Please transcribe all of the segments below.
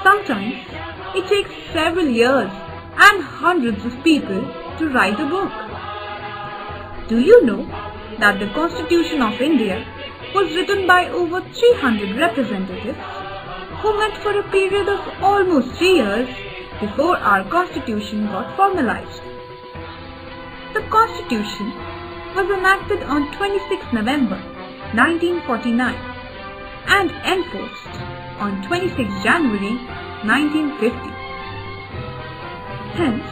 Sometimes it takes several years and hundreds of people to write a book. Do you know that the Constitution of India was written by over 300 representatives who met for a period of almost 3 years before our Constitution got formalized? The Constitution was enacted on 26 November 1949 and enforced on 26 January 1950. Hence,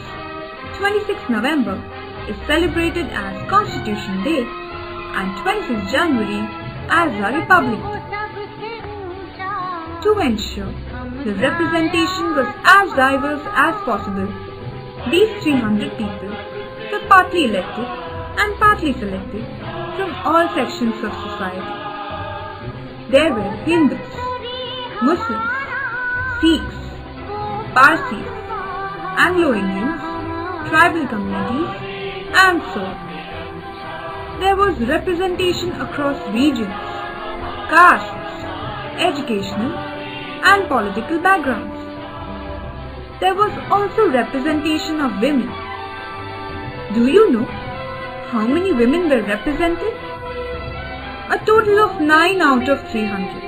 26 November is celebrated as Constitution Day and 26 January as a Republic Day. To ensure the representation was as diverse as possible, these 300 people were partly elected and partly selected from all sections of society. There were Hindus, Muslims, Sikhs, Parsis, Anglo-Indians, tribal communities, and so on. There was representation across regions, castes, educational and political backgrounds. There was also representation of women. Do you know how many women were represented? A total of 9 out of 300.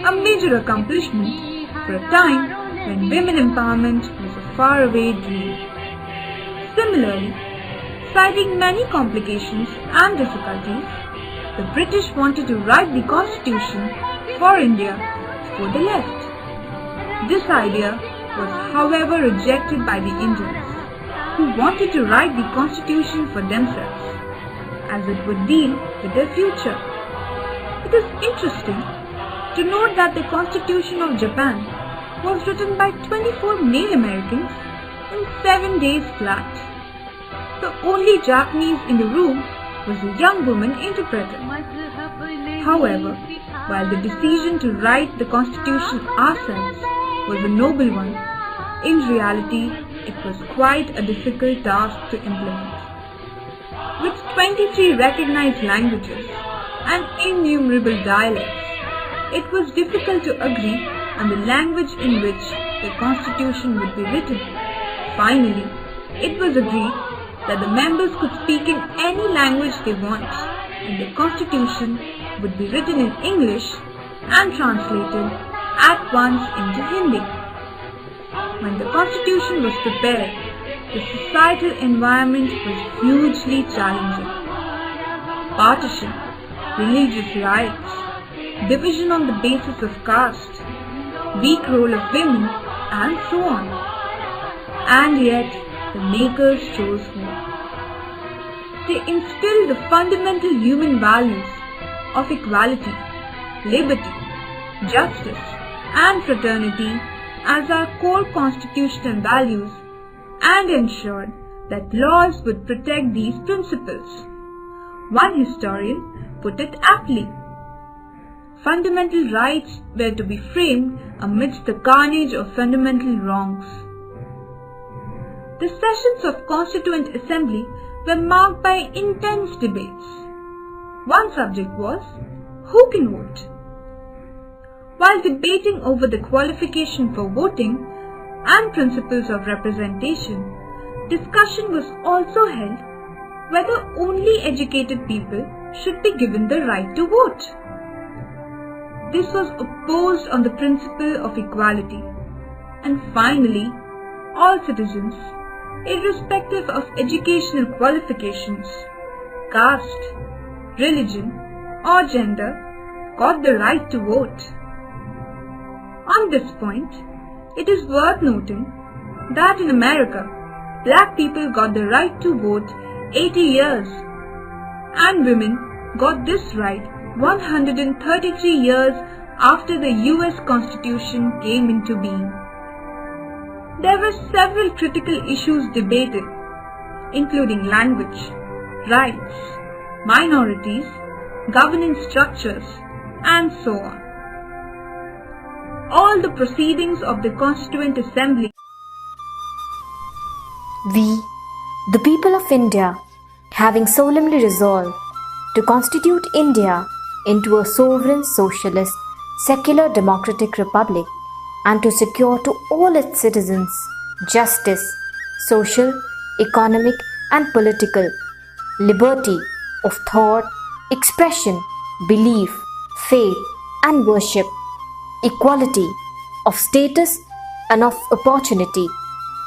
A major accomplishment for a time when women empowerment was a faraway dream. Similarly, citing many complications and difficulties, the British wanted to write the Constitution for India for the left. This idea was however rejected by the Indians, who wanted to write the Constitution for themselves, as it would deal with their future. It is interesting to note that the Constitution of Japan was written by 24 male Americans in 7 days flat. The only Japanese in the room was a young woman interpreter. However, while the decision to write the Constitution ourselves was a noble one, in reality it was quite a difficult task to implement. With 23 recognized languages and innumerable dialects, it was difficult to agree on the language in which the Constitution would be written. Finally, it was agreed that the members could speak in any language they want, and the Constitution would be written in English and translated at once into Hindi. When the Constitution was prepared, the societal environment was hugely challenging. Partition, religious rights, division on the basis of caste, weak role of women, and so on. And yet, the makers chose war. They instilled the fundamental human values of equality, liberty, justice, and fraternity as our core constitutional values and ensured that laws would protect these principles. One historian put it aptly: fundamental rights were to be framed amidst the carnage of fundamental wrongs. The sessions of Constituent Assembly were marked by intense debates. One subject was, who can vote? While debating over the qualification for voting and principles of representation, discussion was also held whether only educated people should be given the right to vote. This was opposed on the principle of equality, and finally, all citizens, irrespective of educational qualifications, caste, religion, or gender, got the right to vote. On this point, it is worth noting that in America, black people got the right to vote 80 years, and women got this right 133 years after the US Constitution came into being. There were several critical issues debated, including language, rights, minorities, governance structures, and so on. All the proceedings of the Constituent Assembly. We, the people of India, having solemnly resolved to constitute India into a sovereign, socialist, secular democratic republic and to secure to all its citizens justice, social, economic, and political, liberty of thought, expression, belief, faith, and worship, equality of status and of opportunity,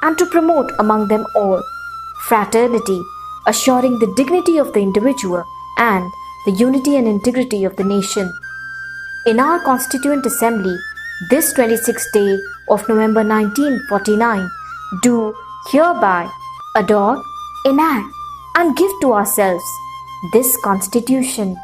and to promote among them all fraternity, assuring the dignity of the individual and the unity and integrity of the nation. In our Constituent Assembly, this 26th day of November 1949, do hereby adopt, enact, and give to ourselves this Constitution.